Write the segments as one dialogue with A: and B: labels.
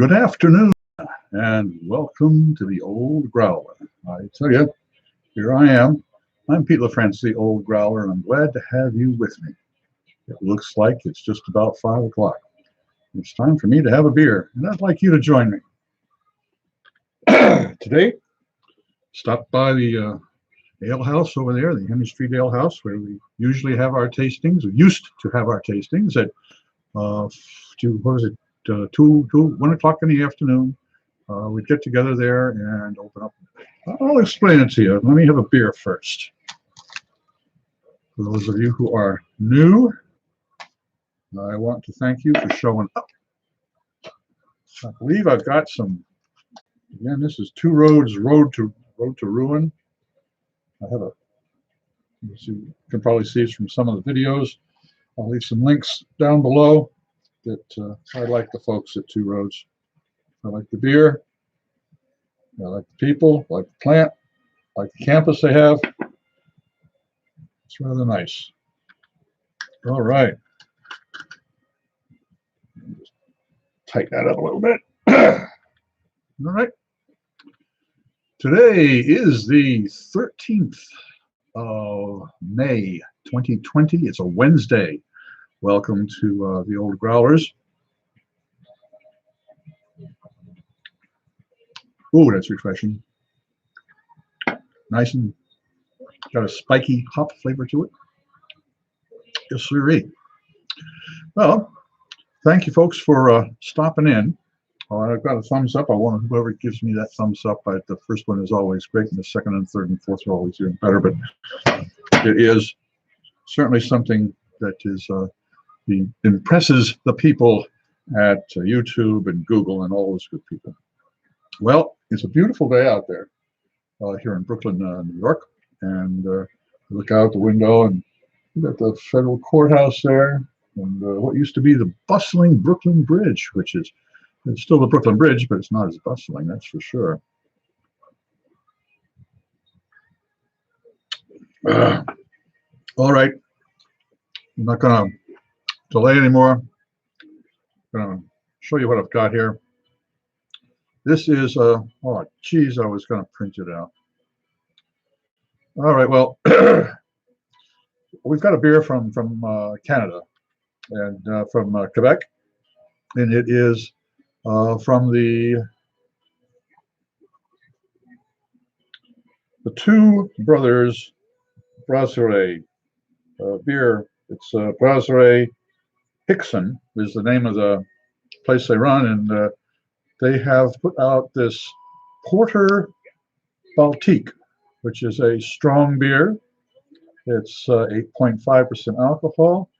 A: Good afternoon, and welcome to the Old Growler. I tell you, here I am. I'm Pete LaFrance, the Old Growler, and I'm glad to have you with me. It looks like it's just about 5 o'clock. It's time for me to have a beer, and I'd like you to join me. Today, stopped by the ale house over there, the Henry Street Ale House, where we usually have our tastings. We used to have our tastings at 1 o'clock in the afternoon. We'd get together there and open up. I'll explain it to you. Let me have a beer first. For those of you who are new, I want to thank you for showing up. I believe I've got some. Again, this is Two Roads Road to Ruin. I have a. You can probably see it from some of the videos. I'll leave some links down below. That I like the folks at Two Roads. I like the beer. I like the people. I like the plant. I like the campus they have. It's rather nice. All right. Just tighten that up a little bit. All right. Today is the 13th of May, 2020. It's a Wednesday. Welcome to the Old Growlers. Oh, that's refreshing. Nice and got a spiky hop flavor to it. Yes, sirree. Well, thank you, folks, for stopping in. I've got a thumbs up. I want whoever gives me that thumbs up. The first one is always great, and the second and third and fourth are always even better. But it is certainly something that is impresses the people at YouTube and Google and all those good people. Well, it's a beautiful day out there here in Brooklyn, New York, and look out the window and you got the federal courthouse there, and what used to be the bustling Brooklyn Bridge, which is it's still the Brooklyn Bridge, but it's not as bustling, that's for sure. All right, I'm not going to delay anymore. I'm going to show you what I've got here. This is oh geez, I was going to print it out. All right, well, we've got a beer from Canada and from Quebec, and it is from the Two Brothers Brasserie beer. It's Brasserie Hickson is the name of the place they run, and they have put out this Porter Baltique, which is a strong beer. It's 8.5% alcohol,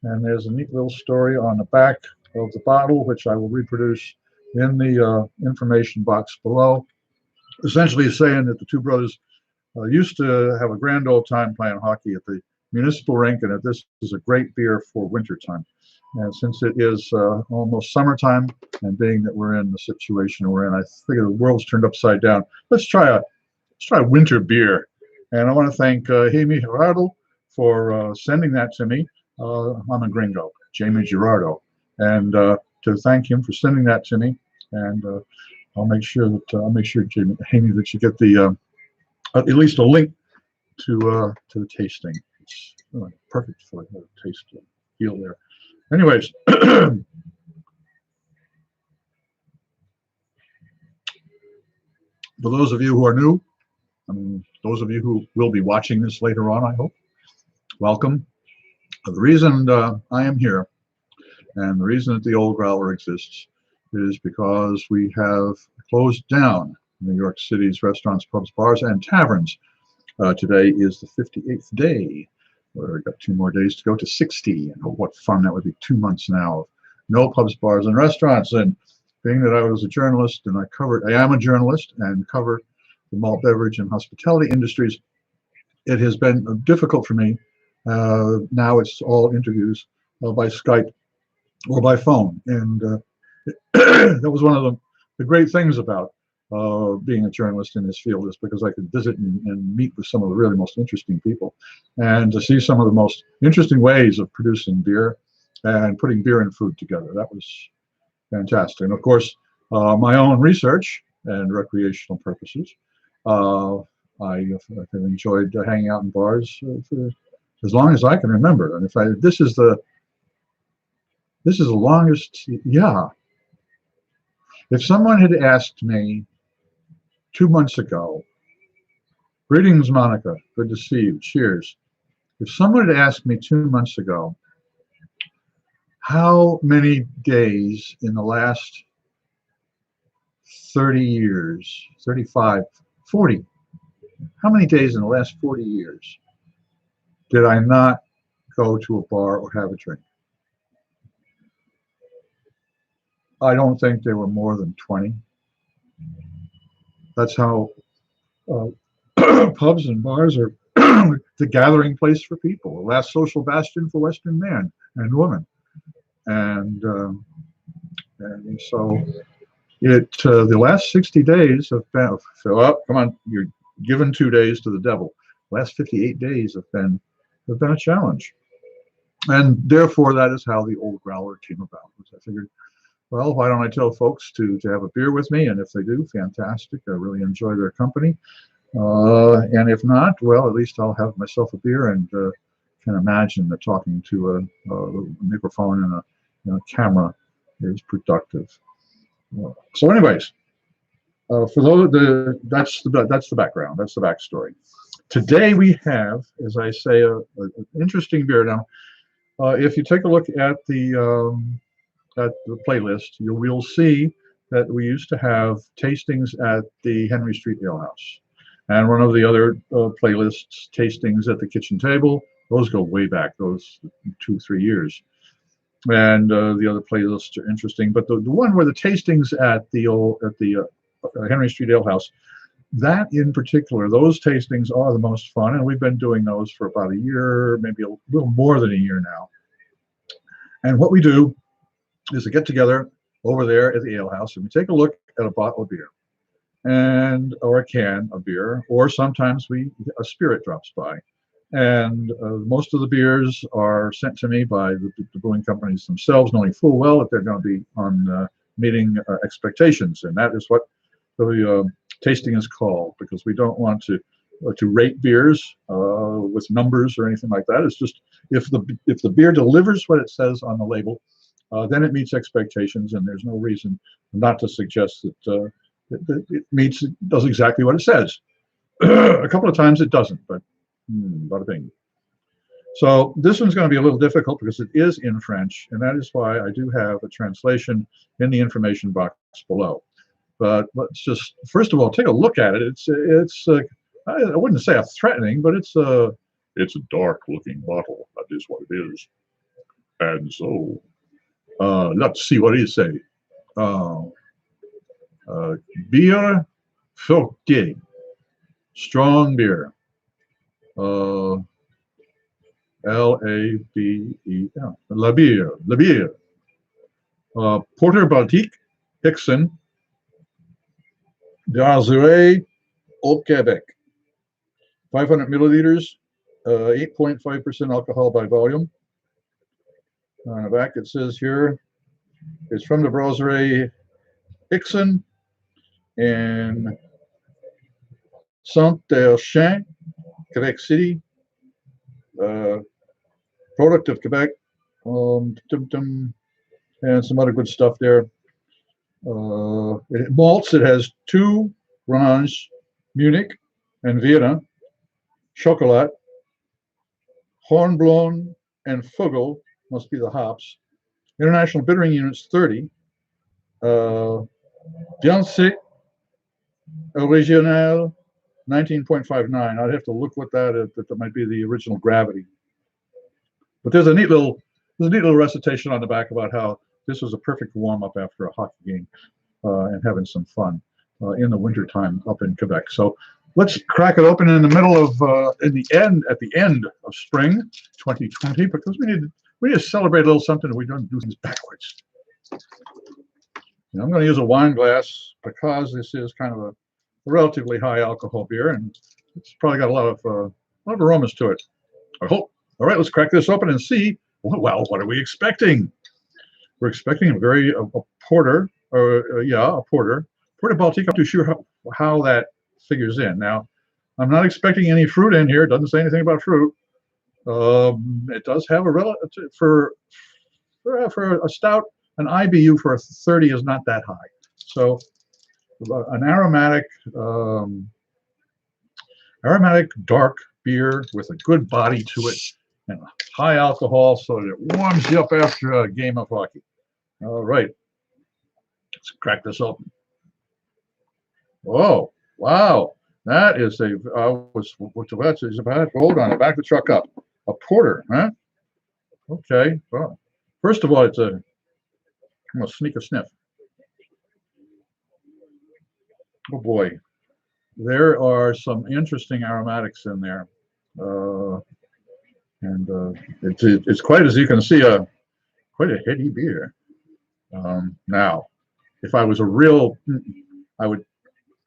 A: and there's a neat little story on the back of the bottle, which I will reproduce in the information box below. Essentially saying that the two brothers used to have a grand old time playing hockey at the municipal rink, and that this is a great beer for winter time. And since it is almost summertime, and being that we're in the situation we're in, I figure the world's turned upside down. Let's try a winter beer. And I want to thank Jamie Gerardo for sending that to me. I'm a gringo, Jamie Gerardo, and to thank him for sending that to me. And I'll make sure Jamie, that you get the at least a link to the tasting. It's perfect for the taste feel there. Anyways, for those of you who are new, those of you who will be watching this later on, I hope, welcome. The reason I am here and the reason that the Old Growler exists is because we have closed down New York City's restaurants, pubs, bars, and taverns. Today is the 58th day. We've got 2 more days to go to 60. And what fun that would be, 2 months now of no pubs, bars, and restaurants. And being that I was a journalist and I am a journalist and cover the malt beverage and hospitality industries, it has been difficult for me. Now it's all interviews by Skype or by phone. And that was one of the great things about being a journalist in this field, is because I could visit and meet with some of the really most interesting people, and to see some of the most interesting ways of producing beer and putting beer and food together. That was fantastic. And of course, my own research and recreational purposes. I have enjoyed hanging out in bars for as long as I can remember. And this is the longest. Yeah. If someone had asked me 2 months ago, "Greetings, Monica. Good to see you. Cheers." If someone had asked me 2 months ago, how many days in the last 30 years, 35, 40, how many days in the last 40 years did I not go to a bar or have a drink? I don't think there were more than 20. That's how pubs and bars are the gathering place for people, the last social bastion for Western man and woman. And so the last 60 days have been, come on, you're given 2 days to the devil. The last 58 days have been a challenge. And therefore, that is how the Old Growler came about. I figured, well, why don't I tell folks to have a beer with me? And if they do, fantastic. I really enjoy their company. And if not, well, at least I'll have myself a beer and can imagine that talking to a microphone and a camera is productive. So anyways, for those, that's the background. That's the backstory. Today we have, as I say, an interesting beer. Now, if you take a look at the playlist, you will see that we used to have tastings at the Henry Street Ale House. And one of the other playlists, tastings at the kitchen table, those go way back, those 2-3 years. And the other playlists are interesting, but the one where the tastings at the Henry Street Ale House, that in particular, those tastings are the most fun, and we've been doing those for about a year, maybe a little more than a year now. And what we do is to get together over there at the ale house, and we take a look at a bottle of beer, or a can of beer, or sometimes a spirit drops by. And most of the beers are sent to me by the brewing companies themselves, knowing full well that they're going to be on meeting expectations. And that is what the tasting is called, because we don't want to rate beers with numbers or anything like that. It's just if the beer delivers what it says on the label, then it meets expectations, and there's no reason not to suggest that it does exactly what it says. A couple of times it doesn't, but bada bing. So this one's going to be a little difficult because it is in French, and that is why I do have a translation in the information box below. But let's just first of all take a look at it. It's I wouldn't say a threatening, but it's a dark-looking bottle. That is what it is. And so let's see what it say. Biere forte, strong beer. L-A-B-E-L, la biere. Porter Baltique Hickson, Brasserie au Quebec. 500 milliliters, 8.5% alcohol by volume. On the back it says here, it's from the Brasserie Hickson in Saint-Erchin, Quebec City. Product of Quebec, and some other good stuff there. Malts, it has 2 rondes, Munich and Vienna, chocolat, hornblende and Fugel, must be the hops. International bittering units 30. Biance original 19.59. I'd have to look what that is, that might be the original gravity. But there's a neat little recitation on the back about how this was a perfect warm-up after a hockey game and having some fun in the wintertime up in Quebec. So let's crack it open in the middle of at the end of spring 2020, because we need to celebrate a little something, and we don't do things backwards. And I'm going to use a wine glass because this is kind of a relatively high alcohol beer, and it's probably got a lot of aromas to it, I hope. All right, let's crack this open and see. Well, what are we expecting? We're expecting a porter or yeah, a porter. Porter Baltique, I'm not too sure how that figures in. Now, I'm not expecting any fruit in here. It doesn't say anything about fruit. It does have a relative for a stout. An IBU for a 30 is not that high. So an aromatic dark beer with a good body to it and high alcohol so that it warms you up after a game of hockey. All right, let's crack this open. Oh, wow. That is a, hold on, back the truck up. A porter, huh? Okay, well, first of all, I'm going to sneak a sniff. Oh boy, there are some interesting aromatics in there. It's quite, as you can see, quite a heady beer. Now, if I was I would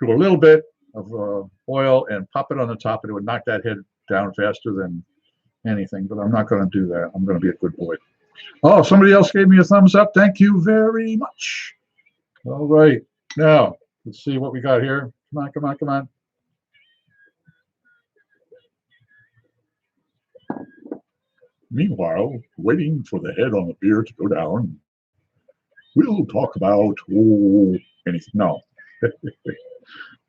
A: do a little bit of oil and pop it on the top, and it would knock that head down faster than anything, but I'm not going to do that. I'm going to be a good boy. Oh, somebody else gave me a thumbs up. Thank you very much. All right. Now, let's see what we got here. Come on, come on, come on. Meanwhile, waiting for the head on the beer to go down, we'll talk about anything. No.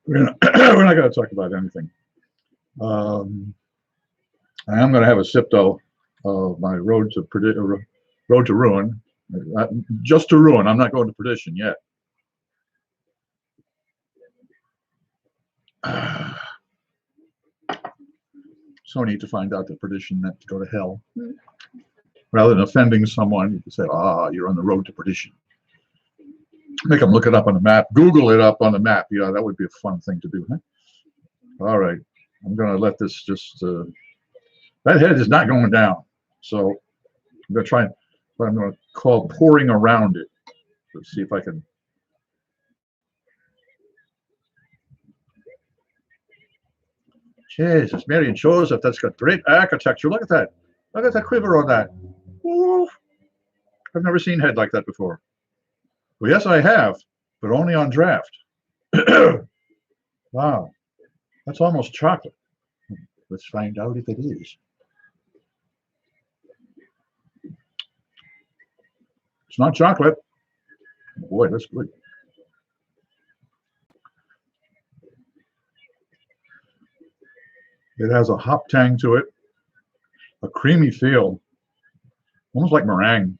A: We're not going to talk about anything. I am going to have a sip, though, of my road to ruin. Just to ruin. I'm not going to perdition yet. So neat to find out that perdition meant to go to hell. Rather than offending someone, you can say, you're on the road to perdition. Make them look it up on the map. Google it up on the map. Yeah, that would be a fun thing to do. Huh? All right. I'm going to let this just... that head is not going down. So I'm going to try what I'm going to call pouring around it. Let's see if I can... Jesus, Mary and Joseph, that's got great architecture. Look at that. Look at that quiver on that. Ooh. I've never seen head like that before. Well, yes, I have, but only on draft. Wow. That's almost chocolate. Let's find out if it is. It's not chocolate. Boy, that's good. It has a hop tang to it, a creamy feel, almost like meringue.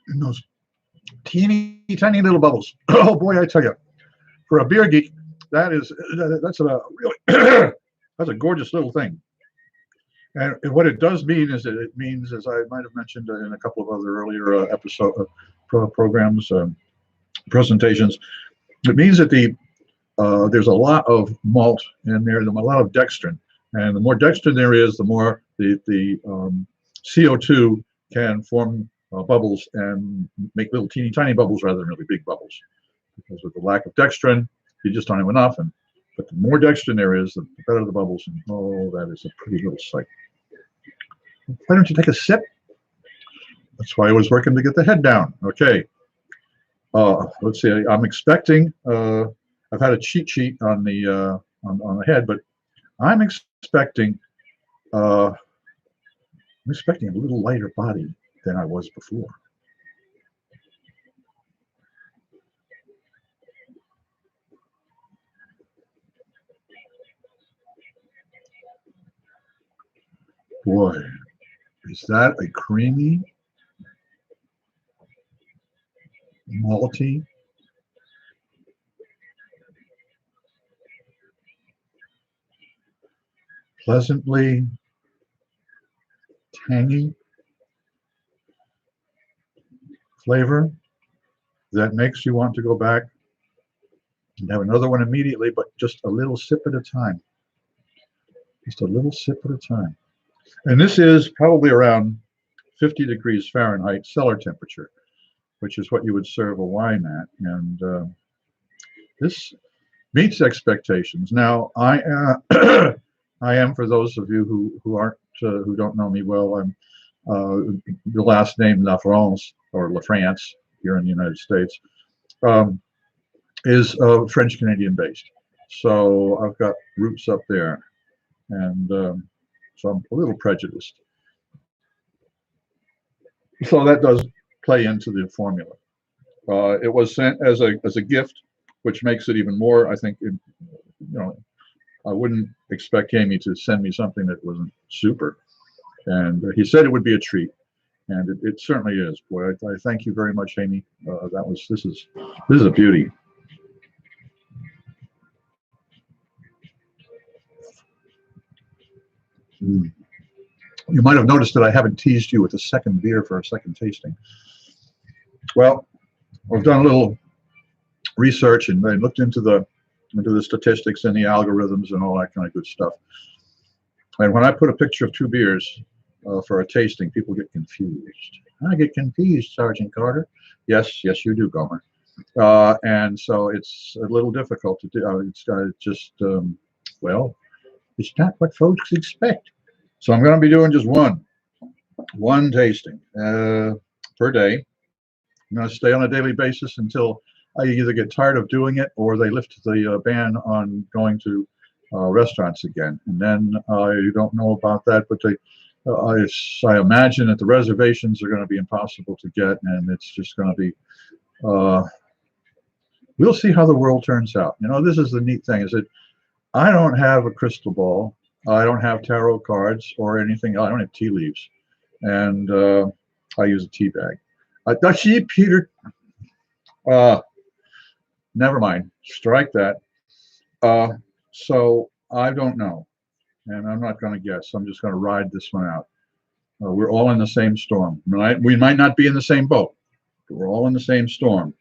A: And those teeny tiny little bubbles. Oh boy, I tell you, for a beer geek, that's a really that's a gorgeous little thing. And what it does mean is that it means, as I might have mentioned in a couple of other earlier programs, presentations, it means that there's a lot of malt in there, a lot of dextrin, and the more dextrin there is, the more the CO2 can form bubbles and make little teeny tiny bubbles rather than really big bubbles. Because with the lack of dextrin, you just don't have enough. But the more dextrin there is, the better the bubbles. And oh, that is a pretty little sight. Why don't you take a sip? That's why I was working to get the head down. Okay. Let's see. I'm expecting. I've had a cheat sheet on the head, but I'm expecting. I'm expecting a little lighter body than I was before. Boy, is that a creamy, malty, pleasantly tangy flavor that makes you want to go back and have another one immediately, but just a little sip at a time. Just a little sip at a time. And this is probably around 50 degrees Fahrenheit cellar temperature, which is what you would serve a wine at. And this meets expectations. Now, I am, for those of you who aren't who don't know me well, I'm the last name La France or La France here in the United States is French Canadian based. So I've got roots up there, and so I'm a little prejudiced. So that does play into the formula. It was sent as a gift, which makes it even more. I think, I wouldn't expect Amy to send me something that wasn't super. And he said it would be a treat, and it certainly is. Boy, I thank you very much, Amy. This is a beauty. Mm. You might have noticed that I haven't teased you with a second beer for a second tasting. Well, I've done a little research and I looked into the statistics and the algorithms and all that kind of good stuff. And when I put a picture of two beers for a tasting, people get confused. I get confused, Sergeant Carter. Yes, you do, Gomer. And so it's a little difficult to do. It's just, well, it's not what folks expect. So I'm going to be doing just one tasting per day. I'm going to stay on a daily basis until I either get tired of doing it or they lift the ban on going to restaurants again. And then I don't know about that, but I imagine that the reservations are going to be impossible to get, and it's just going to be, we'll see how the world turns out. This is the neat thing, is that I don't have a crystal ball. I don't have tarot cards or anything. I don't have tea leaves. And I use a tea bag. See, Peter, never mind. Strike that. So I don't know. And I'm not going to guess. I'm just going to ride this one out. We're all in the same storm. Right? We might not be in the same boat, but we're all in the same storm.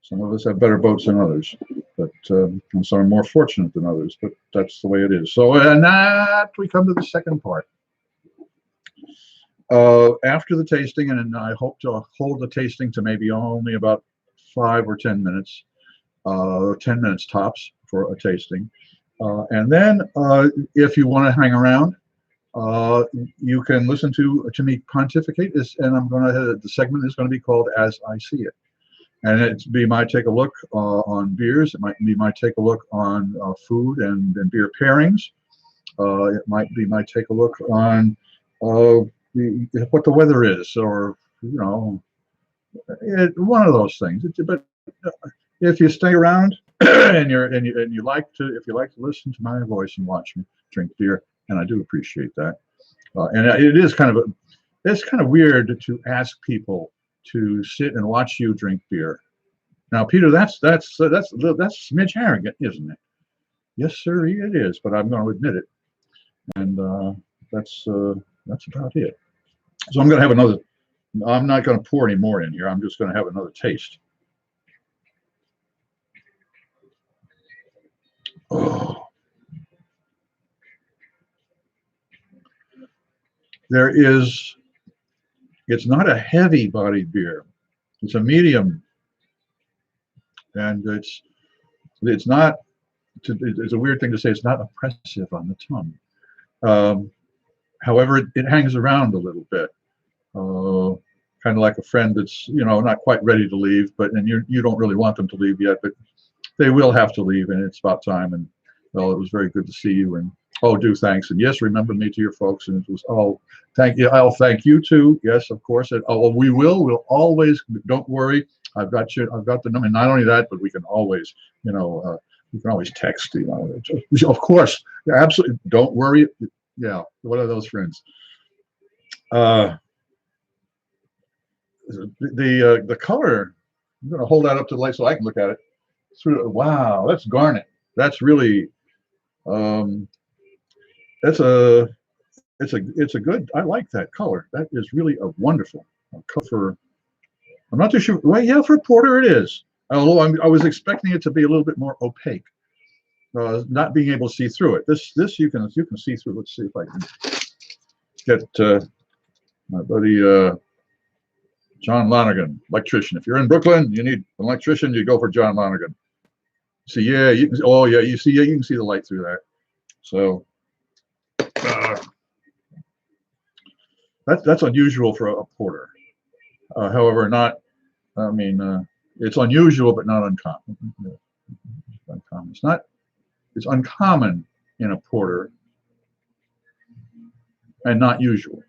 A: Some of us have better boats than others, but and some are more fortunate than others, but that's the way it is. So, and that we come to the second part. After the tasting, and I hope to hold the tasting to maybe only about 5 or 10 minutes, 10 minutes tops for a tasting. And then if you want to hang around, you can listen to me pontificate. And the segment is going to be called As I See It. And it'd be my take a look on beers. It might be my take a look on food and beer pairings. It might be my take a look on what the weather is, or one of those things. But if you stay around and you like to listen to my voice and watch me drink beer, and I do appreciate that. And it is kind of weird to ask people to sit and watch you drink beer. Now, Peter, that's a smidge arrogant, isn't it? Yes, sir, it is. But I'm going to admit it, and that's about it. So I'm going to have another. I'm not going to pour any more in here. I'm just going to have another taste. Oh. It's not a heavy bodied beer. It's a medium. And it's not, it's a weird thing to say, it's not oppressive on the tongue. However, it hangs around a little bit. Kind of like a friend that's, not quite ready to leave, and you don't really want them to leave yet, but they will have to leave, and it's about time. And well, it was very good to see you, and do thanks, and yes, remember me to your folks. And it was thank you. I'll thank you too. Yes, of course. We'll always. Don't worry. I've got the number. And not only that, but we can always, text. Of course, yeah, absolutely. Don't worry. Yeah, what are those friends? The color. I'm going to hold that up to the light so I can look at it. Wow, that's garnet. That's really. It's a good. I like that color. That is really a wonderful color. I'm not too sure. Well, yeah, for porter it is. Although I was expecting it to be a little bit more opaque, not being able to see through it. This you can see through. Let's see if I can get my buddy John Lonergan, electrician. If you're in Brooklyn, you need an electrician. You go for John Lonergan. See, yeah, you can. Oh, yeah, you can see the light through that. So. That's unusual for a porter. However, not. I mean, it's unusual, but not uncommon. Uncommon. It's not. It's uncommon in a porter, and not usual.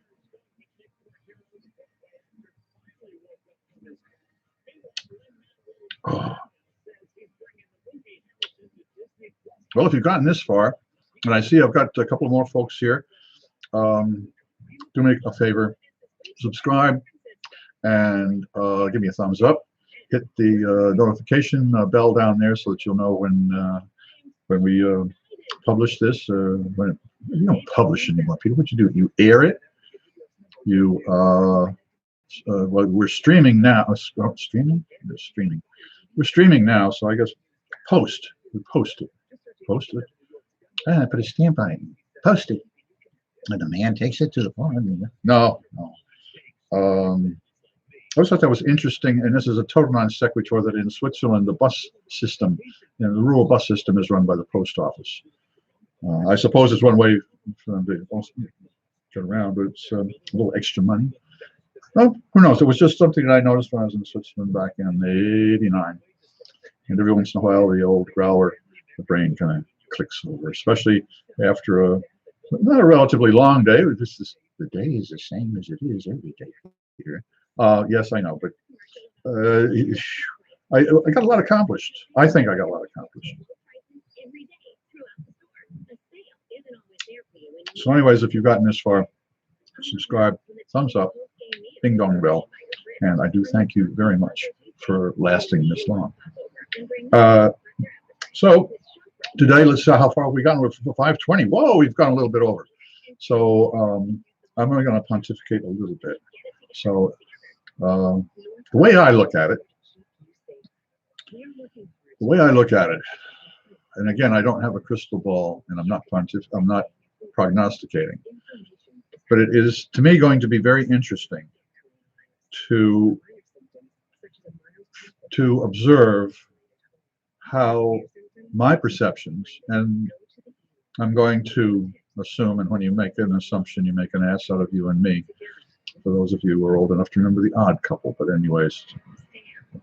A: Oh. Well, if you've gotten this far, and I see I've got a couple more folks here, do me a favor, subscribe, and give me a thumbs up. Hit the notification bell down there so that you'll know when we publish this. When you don't publish anymore, Peter. What you do? You air it. You well, we're streaming now. Streaming? We're streaming. We're streaming now. So I guess post. We post it. Post it. I put a stamp on it. Post it. And the man takes it to the farm. No, no. I always thought that was interesting, and this is a total non sequitur, that in Switzerland, the bus system, the rural bus system is run by the post office. I suppose it's one way for them to get around, but it's a little extra money. Well, who knows? It was just something that I noticed when I was in Switzerland back in '89. And every once in a while, the old growler, the brain kind of clicks over, especially after not a relatively long day. The day is the same as it is every day here. Yes, I know, but I got a lot accomplished. I think I got a lot accomplished. So anyways, if you've gotten this far, subscribe, thumbs up, ding dong bell, and I do thank you very much for lasting this long. So today, let's see how far we got. We're 5:20. Whoa, we've gone a little bit over. So I'm only going to pontificate a little bit. So the way I look at it, and again, I don't have a crystal ball, and I'm not prognosticating, but it is, to me, going to be very interesting to observe how my perceptions, and I'm going to assume, and when you make an assumption, you make an ass out of you and me, for those of you who are old enough to remember The Odd Couple. But anyways,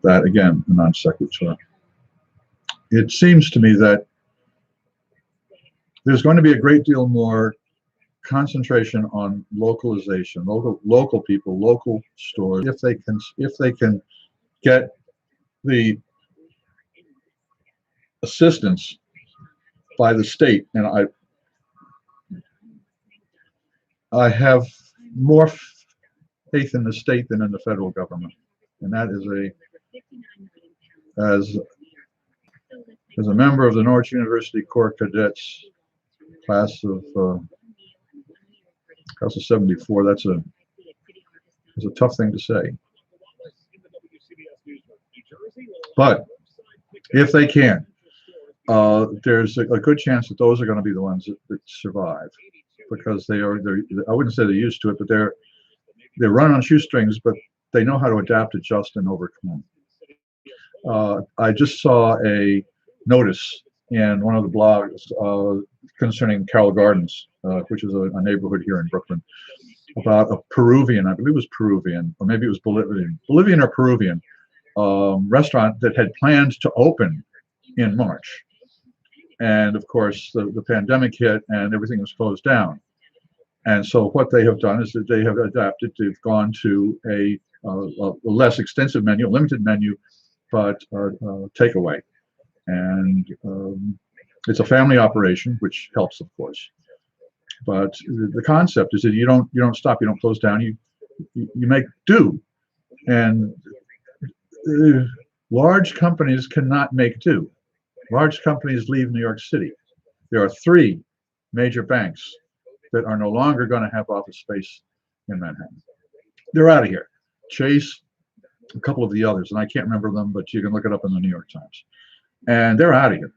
A: that again, a non sequitur. It seems to me that there's going to be a great deal more concentration on localization, local people, local stores, if they can get the assistance by the state. And I have more faith in the state than in the federal government, and that is as a member of the Norwich University Corps Cadets class of 74. That's a tough thing to say, but if they can, there's a good chance that those are going to be the ones that survive, because I wouldn't say they're used to it, but they're run on shoestrings, but they know how to adapt, adjust, and overcome. I just saw a notice in one of the blogs concerning Carroll Gardens, which is a neighborhood here in Brooklyn, about a Peruvian, I believe it was Peruvian, or maybe it was Bolivian or Peruvian restaurant that had planned to open in March. And of course, the pandemic hit and everything was closed down. And so what they have done is that they have adapted. They've gone to a less extensive menu, limited menu, but takeaway. And it's a family operation, which helps, of course. But the concept is that you don't stop, you don't close down, you make do. And large companies cannot make do. Large companies leave New York City. There are 3 major banks that are no longer going to have office space in Manhattan. They're out of here. Chase, a couple of the others, and I can't remember them, but you can look it up in the New York Times. And they're out of here.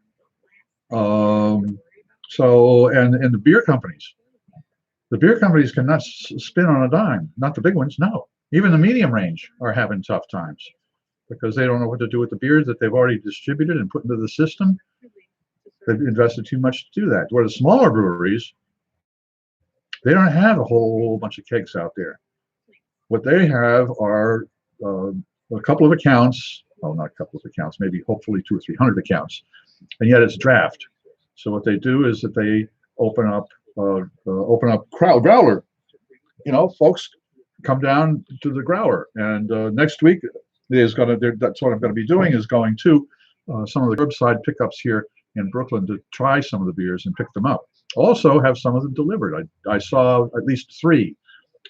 A: So, and the beer companies cannot spin on a dime. Not the big ones, no. Even the medium range are having tough times because they don't know what to do with the beers that they've already distributed and put into the system. They've invested too much to do that. Where the smaller breweries They don't have a whole bunch of kegs out there. What they have are a couple of accounts. Well, not a couple of accounts, maybe hopefully 200 or 300 accounts, and yet it's draft. So what they do is that they open up growler. You know, folks come down to the growler, and next week that's what I'm going to be doing, is going to some of the curbside pickups here in Brooklyn to try some of the beers and pick them up. Also have some of them delivered. I saw at least 3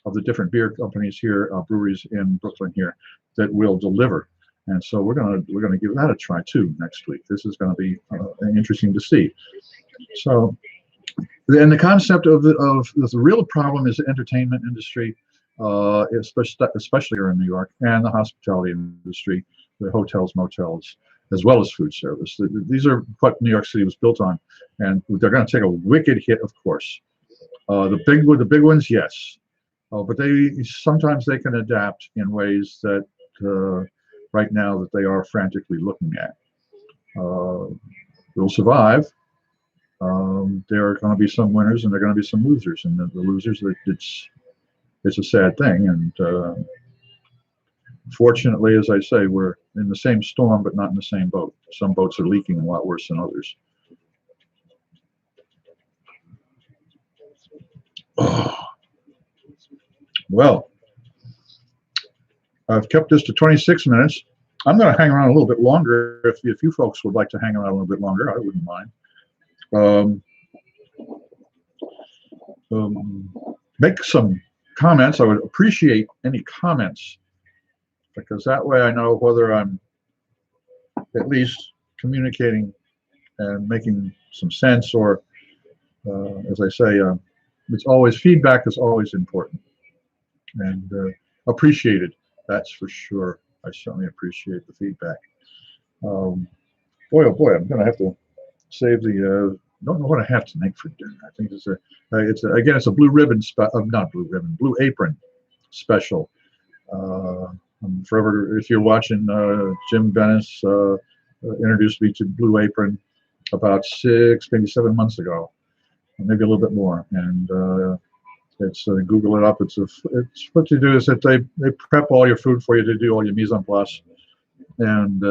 A: of the different beer companies here, breweries in Brooklyn here, that will deliver. And so we're gonna give that a try too next week. This is going to be interesting to see. So, and the concept of the real problem is the entertainment industry, especially here in New York, and the hospitality industry, the hotels, motels, as well as food service. These are what New York City was built on, and they're going to take a wicked hit, of course. The big ones, yes, but sometimes they can adapt in ways that right now that they are frantically looking at. They'll survive. There are going to be some winners and there are going to be some losers, and the losers, it's a sad thing. And fortunately, as I say, we're in the same storm, but not in the same boat. Some boats are leaking a lot worse than others. Oh. Well, I've kept this to 26 minutes. I'm going to hang around a little bit longer. If you folks would like to hang around a little bit longer, I wouldn't mind. Make some comments. I would appreciate any comments, because that way I know whether I'm at least communicating and making some sense, or as I say, it's always, feedback is always important and appreciated. That's for sure. I certainly appreciate the feedback. Boy, oh boy, I'm going to have to save the. Don't know what I have to make for dinner. I think it's a blue ribbon blue apron special. Forever, if you're watching, Jim Bennis introduced me to Blue Apron about 6, maybe 7 months ago, maybe a little bit more. And it's Google it up. It's what you do is that they prep all your food for you to do all your mise en place, and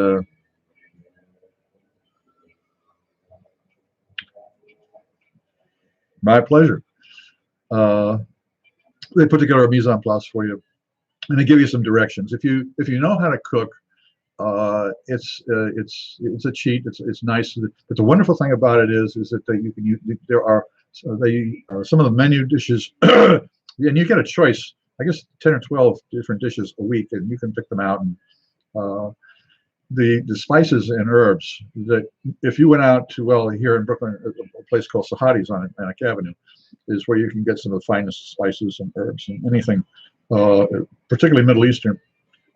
A: my pleasure. They put together a mise en place for you, and they give you some directions. If you know how to cook, it's a cheat. It's nice. But the wonderful thing about it is that there are some of the menu dishes, and you get a choice. I guess 10 or 12 different dishes a week, and you can pick them out. And the spices and herbs that, if you went out to, here in Brooklyn, a place called Sahadi's on Atlantic Avenue, is where you can get some of the finest spices and herbs and anything, particularly Middle Eastern.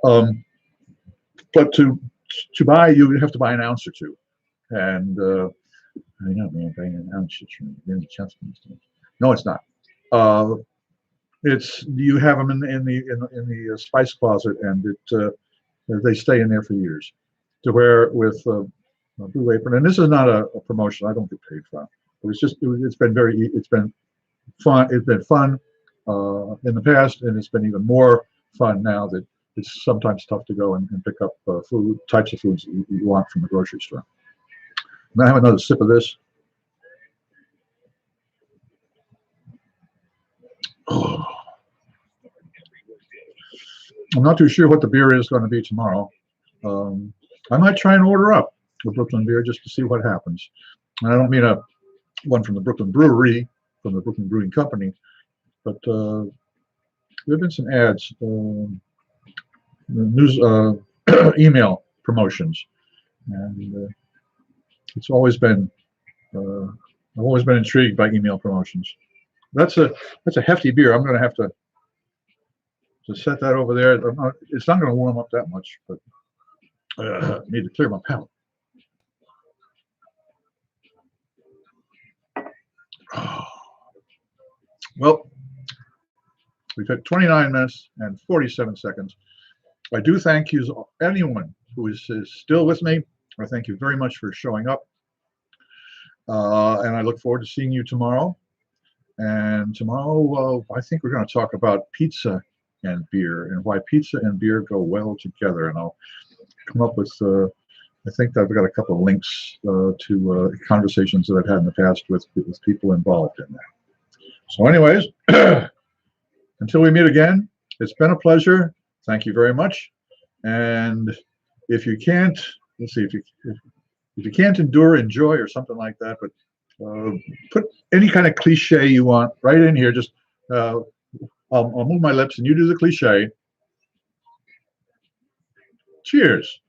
A: But to buy, you have to buy an ounce or two, and I know, man, buying an ounce. No, it's not. You have them in the spice closet, and they stay in there for years. To where with Blue Apron, and this is not a promotion. I don't get paid for it. It's been fun. It's been fun in the past, and it's been even more fun now that it's sometimes tough to go and pick up types of foods that you want from the grocery store. I'm gonna have another sip of this. Oh. I'm not too sure what the beer is going to be tomorrow. I might try and order up a Brooklyn beer just to see what happens. And I don't mean one from the Brooklyn Brewery, from the Brooklyn Brewing Company, but there have been some ads, news, email promotions, and it's always been. I've always been intrigued by email promotions. That's a hefty beer. I'm going to have to set that over there. It's not going to warm up that much, but I need to clear my palate. Well, we've had 29 minutes and 47 seconds. I do thank you, anyone who is still with me. I thank you very much for showing up. And I look forward to seeing you tomorrow. And tomorrow, I think we're going to talk about pizza and beer and why pizza and beer go well together. And I'll come up with, I think I've got a couple of links to conversations that I've had in the past with people involved in that. So anyways, until we meet again, it's been a pleasure. Thank you very much. And if you can't, let's see, if you can't endure, enjoy, or something like that, but put any kind of cliche you want right in here. Just I'll move my lips and you do the cliche. Cheers.